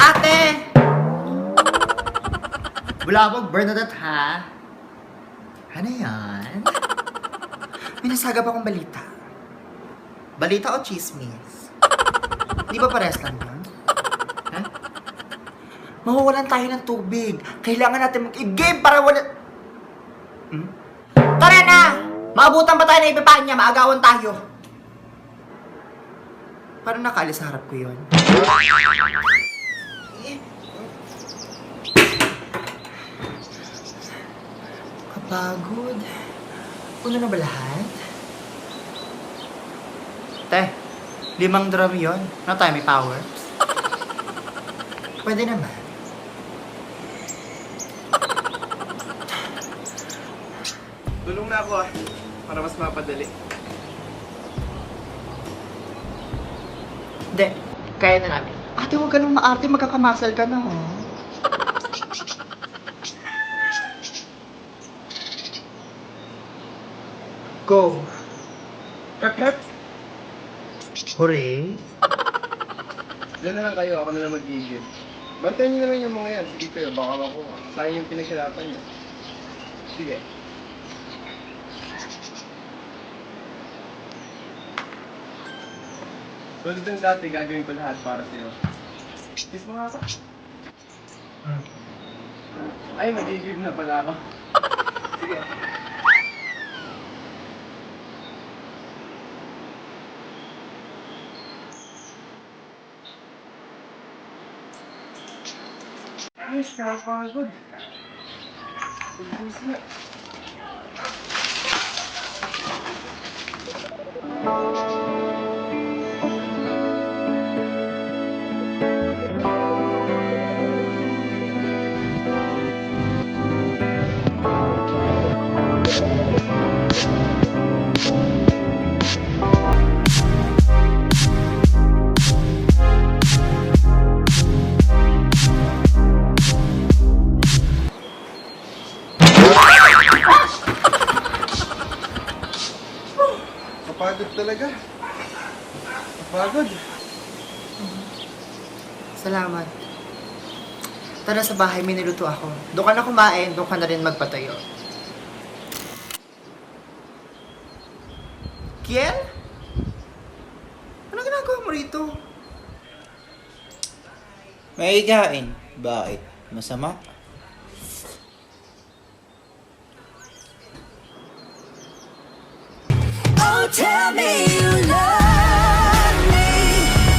Ate! Bulabog, Bernadette, ha? Ano yan? May nasagap akong balita. Balita o chismis? Di ba parehas lang yun? Ha? Mawawalan tayo ng tubig. Kailangan natin mag-game para wala... Tara na! Maabutan pa tayo na ipipahan niya. Maagawan tayo. Parang nakaalis sa harap ko yun. Kapagod. Puno na ba lahat? Te, 5 drum yun. Ano tayo, may powers? Pwede naman. Tulong na ako para mas mapadali. Hindi, kaya na namin. Ate, huwag ka nang maarte, magkakamasal ka na, oh. Go. Hep, hep! Hooray. Diyan na lang kayo, ako na lang mag-igil. Bantayan niyo na lang yung mga yan. Sige kayo, baka makuha. Sayang yung pinaghirapan niyo. Sige. Tulad ng dati, gagawin ko lahat para sa'yo. Kiss mo nga ako. Ay, mag-igil na pala ako. Sige. Ay, nakakapagod. Pagbusi na. Kapagod talaga. Kapagod. Salamat. Tara sa bahay, may niluto ako. Doon ka na kumain, doon ka na rin magpatayo. Kiel? Ano ginagawa mo rito? May igain. Bakit? Masama? Oh, tell me you